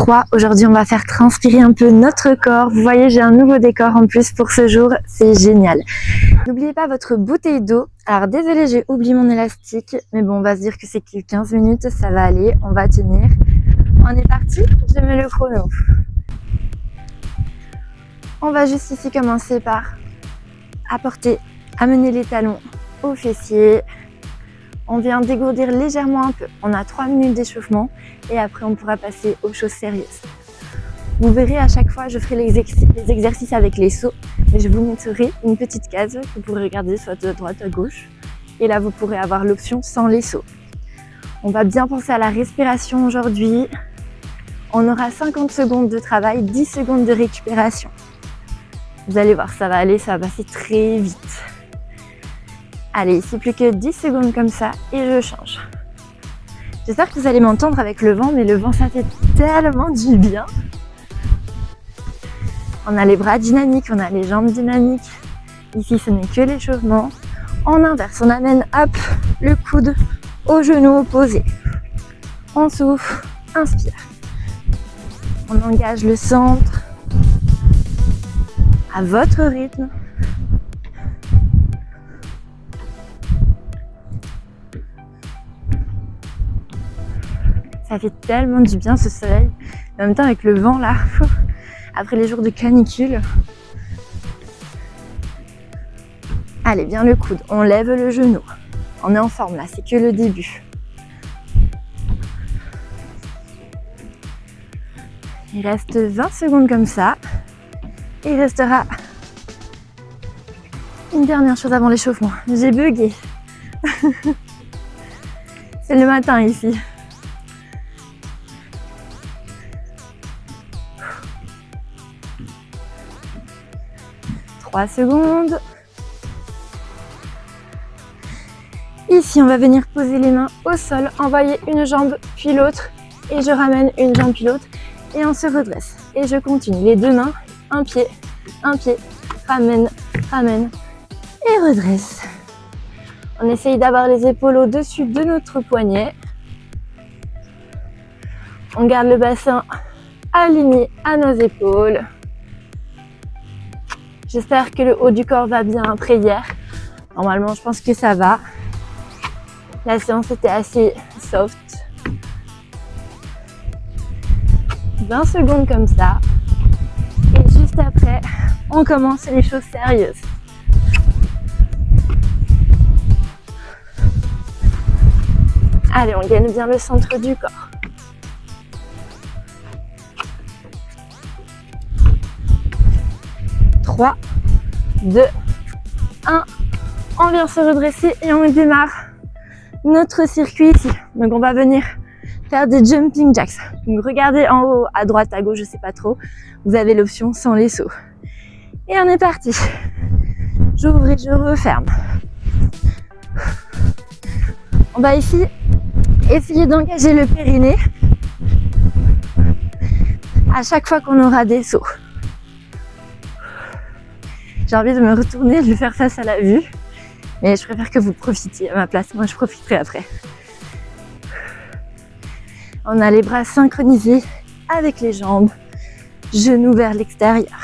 3. Aujourd'hui, on va faire transpirer un peu notre corps. Vous voyez, j'ai un nouveau décor en plus pour ce jour. C'est génial. N'oubliez pas votre bouteille d'eau. Alors, désolé, j'ai oublié mon élastique. Mais bon, on va se dire que c'est que 15 minutes. Ça va aller. On va tenir. On est parti. Je mets le chrono. On va juste ici commencer par amener les talons aux fessiers. On vient dégourdir légèrement un peu. On a 3 minutes d'échauffement et après on pourra passer aux choses sérieuses. Vous verrez à chaque fois, je ferai les exercices avec les sauts, mais je vous mettrai une petite case que vous pourrez regarder soit de droite à gauche. Et là, vous pourrez avoir l'option sans les sauts. On va bien penser à la respiration aujourd'hui. On aura 50 secondes de travail, 10 secondes de récupération. Vous allez voir, ça va aller, ça va passer très vite. Allez, ici plus que 10 secondes comme ça et je change. J'espère que vous allez m'entendre avec le vent, mais le vent ça fait tellement du bien. On a les bras dynamiques, on a les jambes dynamiques. Ici ce n'est que l'échauffement. En inverse, on amène hop, le coude au genou opposé. On souffle, inspire. On engage le centre à votre rythme. Ça fait tellement du bien ce soleil. En même temps avec le vent là, après les jours de canicule. Allez, bien le coude, on lève le genou. On est en forme là, c'est que le début. Il reste 20 secondes comme ça. Il restera une dernière chose avant l'échauffement. J'ai bugué. C'est le matin ici. 3 secondes. Ici, on va venir poser les mains au sol, envoyer une jambe puis l'autre et je ramène une jambe puis l'autre et on se redresse. Et je continue. Les deux mains, un pied, ramène, ramène et redresse. On essaye d'avoir les épaules au-dessus de notre poignet. On garde le bassin aligné à nos épaules. J'espère que le haut du corps va bien après hier. Normalement, je pense que ça va. La séance était assez soft. 20 secondes comme ça. Et juste après, on commence les choses sérieuses. Allez, on gagne bien le centre du corps. Trois, 2, 1. On vient se redresser et on démarre notre circuit ici. Donc on va venir faire des jumping jacks. Donc regardez en haut, à droite, à gauche, je sais pas trop. Vous avez l'option sans les sauts. Et on est parti. J'ouvre et je referme. On va ici essayer d'engager le périnée à chaque fois qu'on aura des sauts. J'ai envie de me retourner, de le faire face à la vue. Mais je préfère que vous profitiez à ma place. Moi, je profiterai après. On a les bras synchronisés avec les jambes. Genoux vers l'extérieur.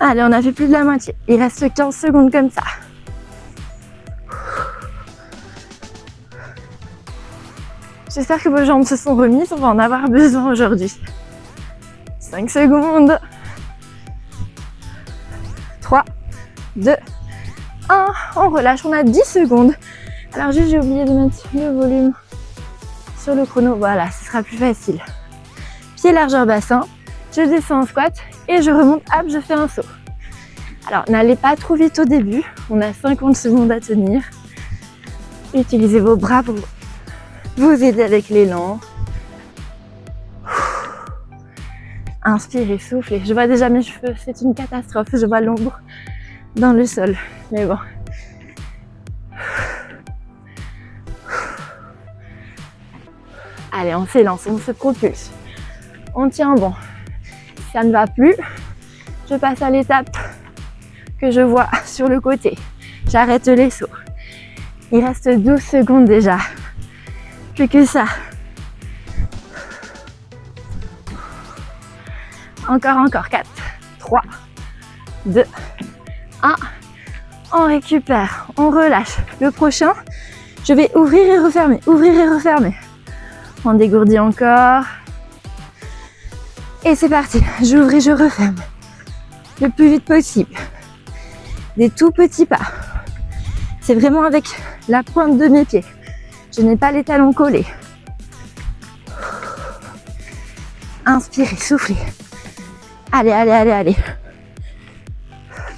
Allez, on a fait plus de la moitié. Il reste 15 secondes comme ça. J'espère que vos jambes se sont remises. On va en avoir besoin aujourd'hui. 5 secondes. 3, 2, 1. On relâche. On a 10 secondes. Alors juste, j'ai oublié de mettre le volume sur le chrono. Voilà, ce sera plus facile. Pied largeur bassin. Je descends en squat et je remonte. Hop, je fais un saut. Alors, n'allez pas trop vite au début. On a 50 secondes à tenir. Utilisez vos bras pour vous aider avec l'élan. Inspirez, soufflez. Je vois déjà mes cheveux, c'est une catastrophe. Je vois l'ombre dans le sol. Mais bon. Allez, on s'élance, on se propulse. On tient bon. Si ça ne va plus, je passe à l'étape que je vois sur le côté. J'arrête les sauts. Il reste 12 secondes déjà. Plus que ça. Encore. 4, 3, 2, 1. On récupère, on relâche. Le prochain, je vais ouvrir et refermer, On dégourdit encore. Et c'est parti, j'ouvre et je referme. Le plus vite possible. Des tout petits pas. C'est vraiment avec la pointe de mes pieds. Je n'ai pas les talons collés. Inspirez, soufflez. Allez.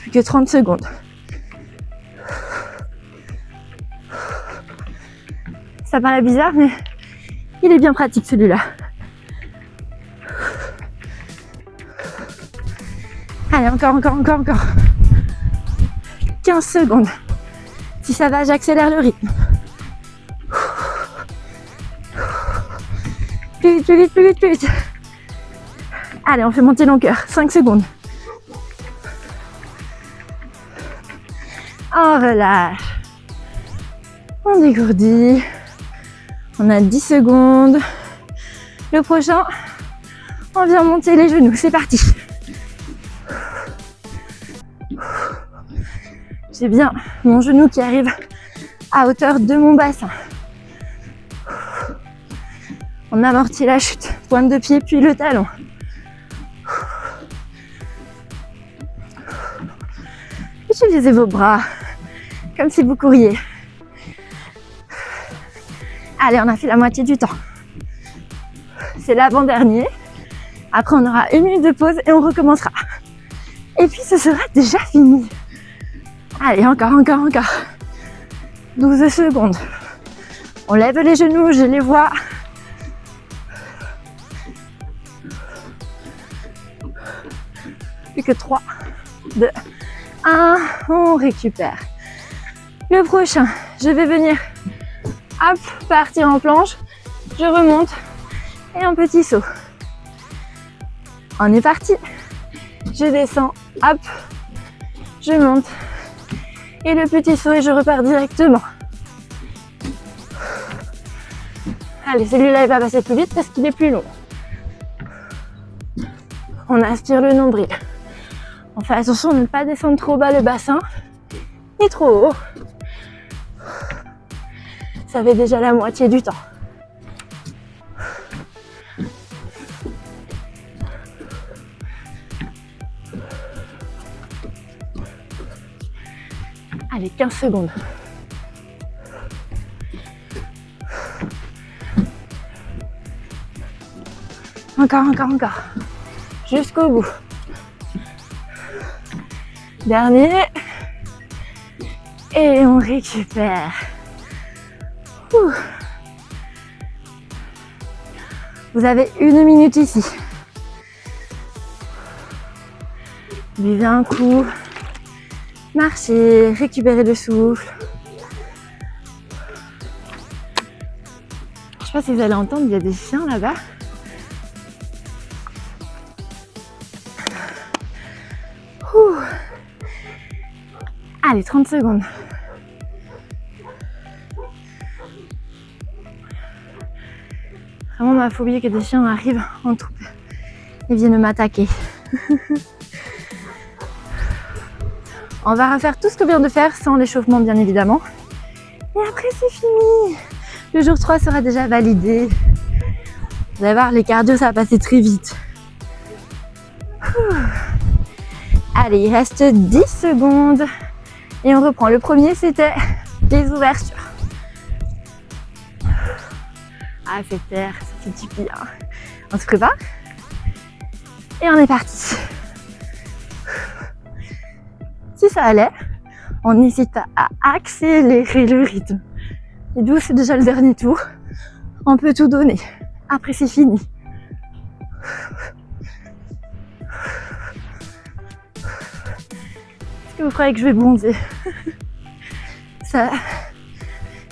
Plus que 30 secondes. Ça paraît bizarre, mais il est bien pratique celui-là. Allez, encore. 15 secondes. Si ça va, j'accélère le rythme. Plus vite. Allez, on fait monter le cœur. 5 secondes. On relâche. On dégourdit. On a 10 secondes. Le prochain, on vient monter les genoux. C'est parti. J'ai bien mon genou qui arrive à hauteur de mon bassin. On amortit la chute. Pointe de pied puis le talon. Utilisez vos bras comme si vous couriez. Allez, on a fait la moitié du temps. C'est l'avant-dernier. Après, on aura 1 minute de pause et on recommencera. Et puis, ce sera déjà fini. Allez, encore. 12 secondes. On lève les genoux, je les vois. Plus que 3, 2, 1. On récupère. Le prochain, je vais venir partir en planche. Je remonte et un petit saut. On est parti. Je descends, je monte et le petit saut et je repars directement. Allez, celui-là il va passer plus vite parce qu'il est plus long. On aspire le nombril. On fait attention de ne pas descendre trop bas le bassin ni trop haut. Ça fait déjà la moitié du temps. Allez, 15 secondes. Encore. Jusqu'au bout. Dernier. Et on récupère. Ouh. Vous avez 1 minute ici. Buvez un coup. Marchez, récupérez le souffle. Je sais pas si vous allez entendre, il y a des chiens là-bas. Ouh. Allez, 30 secondes. Vraiment ma phobie que des chiens arrivent en troupe et viennent m'attaquer. On va refaire tout ce qu'on vient de faire sans l'échauffement bien évidemment. Et après c'est fini. Le jour 3 sera déjà validé. Vous allez voir, les cardio ça va passer très vite. Allez, il reste 10 secondes. Et on reprend. Le premier c'était les ouvertures. Ah c'est terre, c'est petit pied. On se prépare. Et on est parti. Si ça allait, on n'hésite pas à accélérer le rythme. Et d'où c'est déjà le dernier tour. On peut tout donner. Après c'est fini. Est-ce que vous croyez que je vais bronzer? Ça,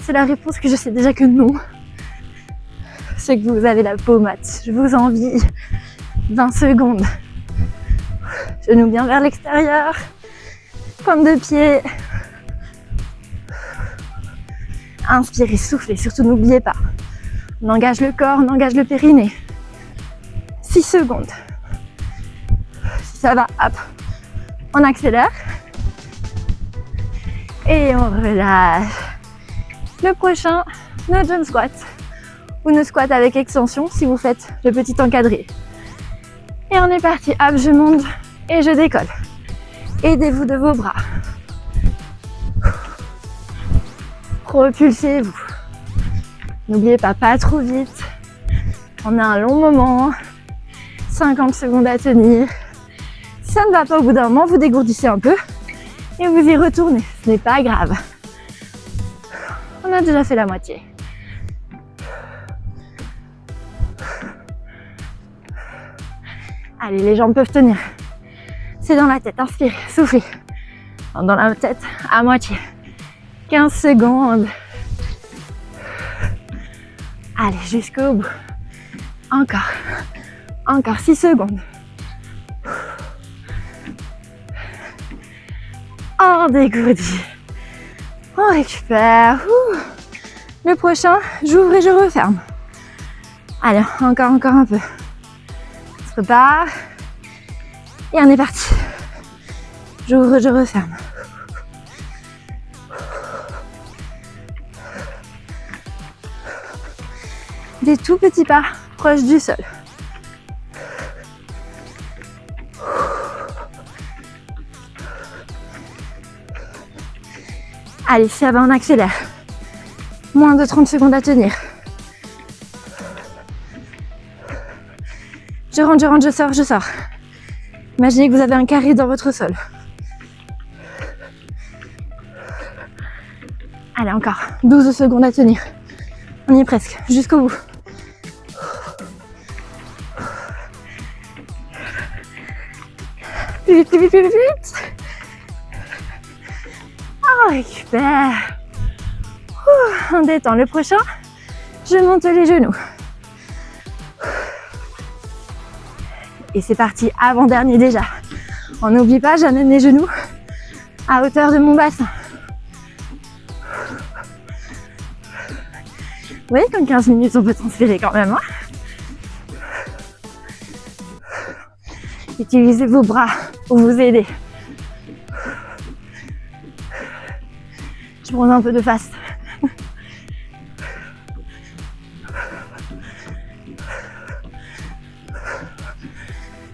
c'est la réponse que je sais déjà que non. Je sais que vous avez la peau mate. Je vous envie. 20 secondes. Genoux bien vers l'extérieur. Pointe de pied. Inspirez, soufflez. Surtout n'oubliez pas. On engage le corps, on engage le périnée. 6 secondes. Ça va, hop, on accélère. Et on relâche. Le prochain, nos jump squats. Ou nos squats avec extension si vous faites le petit encadré. Et on est parti, hop, je monte et je décolle. Aidez-vous de vos bras. Propulsez-vous. N'oubliez pas trop vite. On a un long moment. 50 secondes à tenir. Si ça ne va pas au bout d'un moment, vous dégourdissez un peu et vous y retournez. Ce n'est pas grave. On a déjà fait la moitié. Allez, les jambes peuvent tenir. C'est dans la tête, inspirez, soufflez. Dans la tête, à moitié. 15 secondes. Allez, jusqu'au bout. Encore 6 secondes. On dégourdit. On récupère. Le prochain, j'ouvre et je referme. Allez, encore un peu. On se prépare. Et on est parti. J'ouvre, je referme. Des tout petits pas proches du sol. Allez, ça va, on accélère. Moins de 30 secondes à tenir. Je rentre, je sors. Imaginez que vous avez un carré dans votre sol. Allez, encore 12 secondes à tenir. On y est presque, jusqu'au bout. Plus vite. On récupère. On détend. Le prochain, je monte les genoux. Et c'est parti, avant-dernier déjà. On n'oublie pas, j'amène les genoux à hauteur de mon bassin. Vous voyez qu'en 15 minutes, on peut transpirer quand même. Utilisez vos bras pour vous aider. Je prends un peu de fast.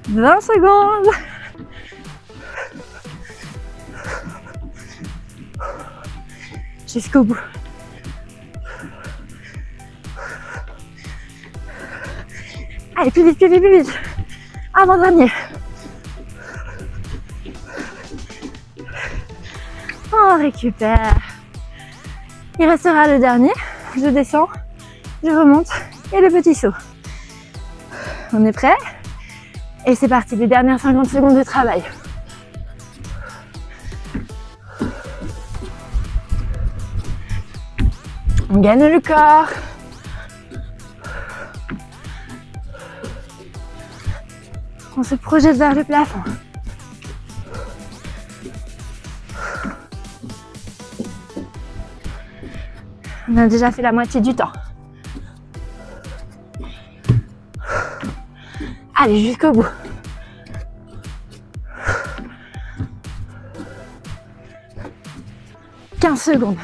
20 secondes. Jusqu'au bout. Allez, plus vite. Avant-dernier. On récupère. Il restera le dernier. Je descends, je remonte et le petit saut. On est prêt? Et c'est parti, les dernières 50 secondes de travail. On gagne le corps. On se projette vers le plafond. On a déjà fait la moitié du temps. Allez, jusqu'au bout. « 15 secondes.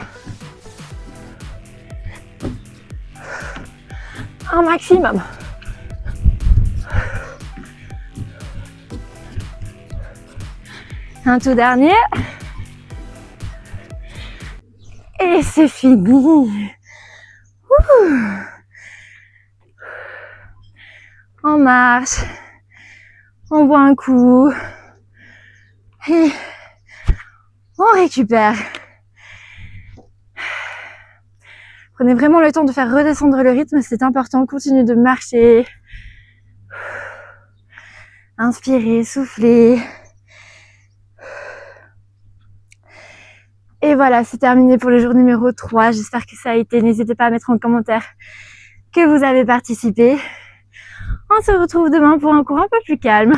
Un maximum. Un tout dernier. Et c'est fini. On marche. On boit un coup. Et on récupère. Prenez vraiment le temps de faire redescendre le rythme, c'est important. Continuez de marcher. Inspirez, soufflez. Et voilà, c'est terminé pour le jour numéro 3. J'espère que ça a été. N'hésitez pas à mettre en commentaire que vous avez participé. On se retrouve demain pour un cours un peu plus calme.